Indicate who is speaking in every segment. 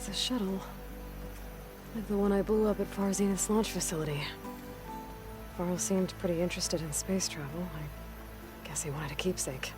Speaker 1: It's a shuttle. Like the one I blew up at Far Zenith's launch facility. Varl seemed pretty interested in space travel. I guess he wanted a keepsake.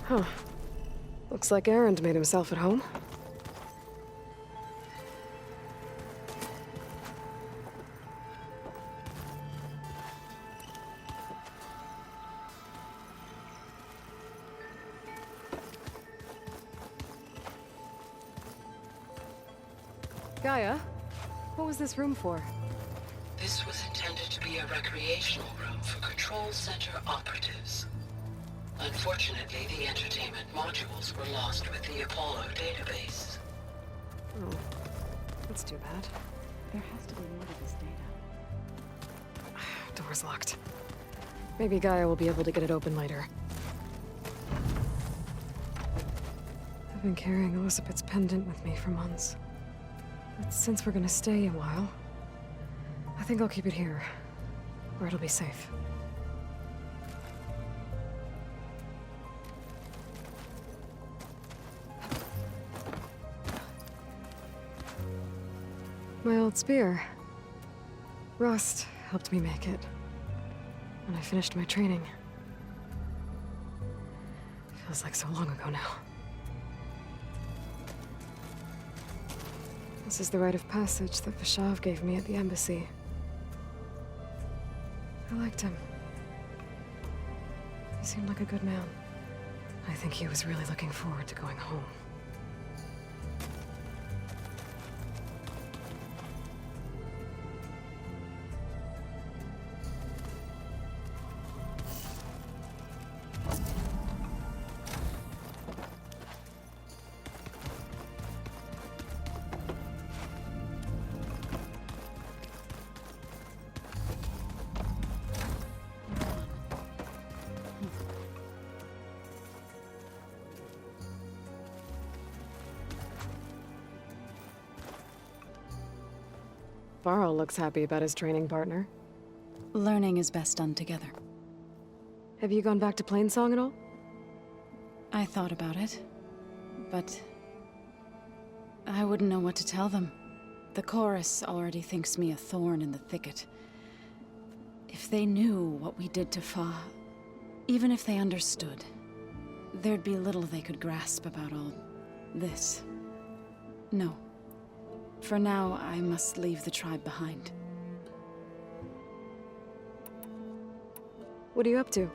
Speaker 1: Huh. Looks like Erend made himself at home. Gaia, what was this room for?
Speaker 2: This was intended to be a recreational room for Control Center operatives. Unfortunately, the entertainment modules were lost with the Apollo database.
Speaker 1: Oh, that's too bad.
Speaker 3: There has to be more to this data.
Speaker 1: Door's locked. Maybe Gaia will be able to get it open later. I've been carrying Elizabeth's pendant with me for months. But since we're gonna stay a while, I think I'll keep it here, where it'll be safe. My old spear. Rust helped me make it. When I finished my training. Feels like so long ago now. This is the rite of passage that Vashav gave me at the embassy. I liked him. He seemed like a good man. I think he was really looking forward to going home. Varl looks happy about his training partner.
Speaker 3: Learning is best done together.
Speaker 1: Have you gone back to Plainsong at all?
Speaker 3: I thought about it, but I wouldn't know what to tell them. The chorus already thinks me a thorn in the thicket. If they knew what we did to Fa, even if they understood, there'd be little they could grasp about all this. No. For now, I must leave the tribe behind.
Speaker 1: What are you up to?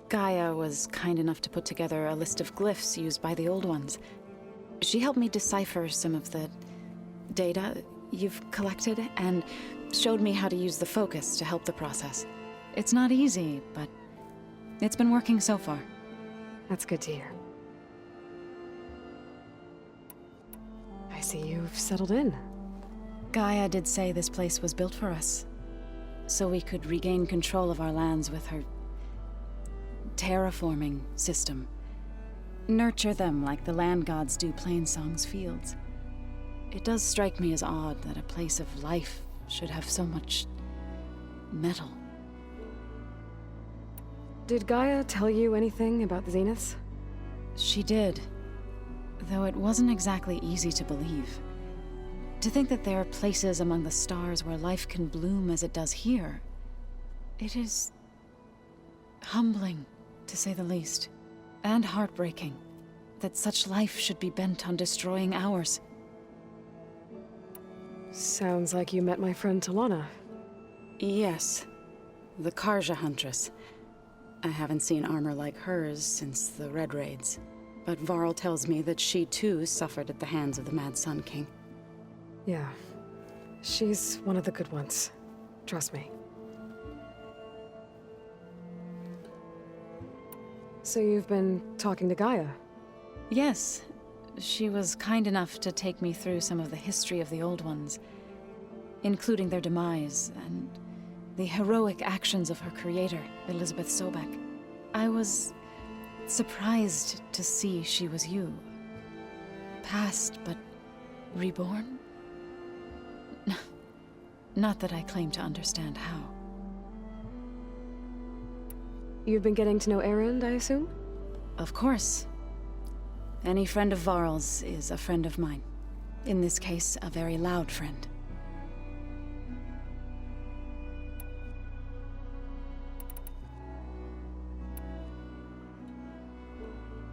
Speaker 3: Gaia was kind enough to put together a list of glyphs used by the Old Ones. She helped me decipher some of the data you've collected, and showed me how to use the focus to help the process. It's not easy, but it's been working so far.
Speaker 1: That's good to hear. I see you've settled in.
Speaker 3: Gaia did say this place was built for us, so we could regain control of our lands with her terraforming system. Nurture them like the land gods do Plainsong's fields. It does strike me as odd that a place of life should have so much metal.
Speaker 1: Did Gaia tell you anything about the Zeniths?
Speaker 3: She did, though it wasn't exactly easy to believe. To think that there are places among the stars where life can bloom as it does here, it is humbling, to say the least, and heartbreaking that such life should be bent on destroying ours.
Speaker 1: Sounds like you met my friend Talana.
Speaker 3: Yes, the Karja Huntress. I haven't seen armor like hers since the Red Raids, but Varl tells me that she too suffered at the hands of the Mad Sun King.
Speaker 1: Yeah. She's one of the good ones. Trust me. So you've been talking to Gaia?
Speaker 3: Yes. She was kind enough to take me through some of the history of the Old Ones. including their demise and the heroic actions of her creator, Elizabeth Sobek. I was surprised to see she was you. Past, but reborn? Not that I claim to understand how.
Speaker 1: You've been getting to know Erend, I assume?
Speaker 3: Of course. Any friend of Varl's is a friend of mine. In this case, a very loud friend.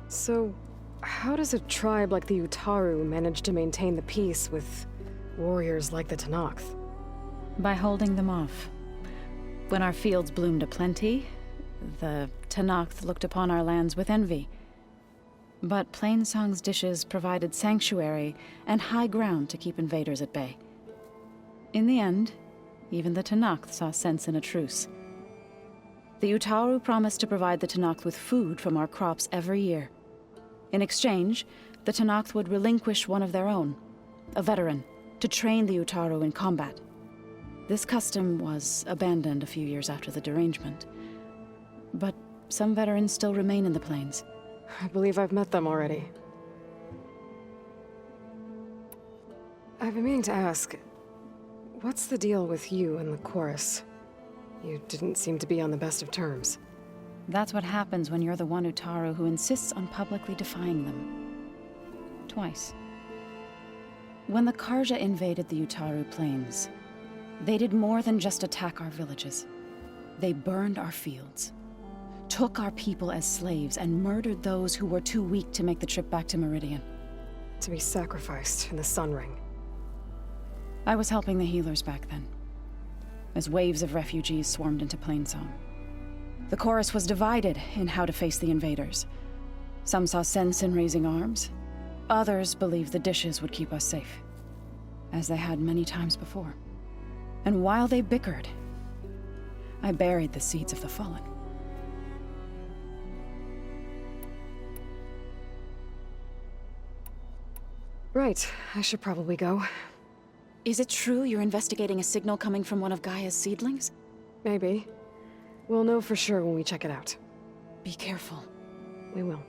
Speaker 1: So, how does a tribe like the Utaru manage to maintain the peace with warriors like the Tenakth?
Speaker 3: By holding them off. When our fields bloomed aplenty, the Tenakth looked upon our lands with envy. But Plainsong's dishes provided sanctuary and high ground to keep invaders at bay. In the end, even the Tenakth saw sense in a truce. The Utaru promised to provide the Tenakth with food from our crops every year. In exchange, the Tenakth would relinquish one of their own, a veteran, to train the Utaru in combat. This custom was abandoned a few years after the derangement. But some veterans still remain in the plains.
Speaker 1: I believe I've met them already. I've been meaning to ask, what's the deal with you and the chorus? You didn't seem to be on the best of terms.
Speaker 3: That's what happens when you're the one Utaru who insists on publicly defying them. Twice. When the Karja invaded the Utaru plains, they did more than just attack our villages. They burned our fields, took our people as slaves, and murdered those who were too weak to make the trip back to Meridian.
Speaker 1: To be sacrificed in the Sun Ring.
Speaker 3: I was helping the healers back then, as waves of refugees swarmed into Plainsong. The chorus was divided in how to face the invaders. Some saw sense in raising arms. Others believed the dishes would keep us safe, as they had many times before. And while they bickered, I buried the seeds of the fallen.
Speaker 1: Right, I should probably go.
Speaker 3: Is it true you're investigating a signal coming from one of Gaia's seedlings?
Speaker 1: Maybe. We'll know for sure when we check it out.
Speaker 3: Be careful.
Speaker 1: We will.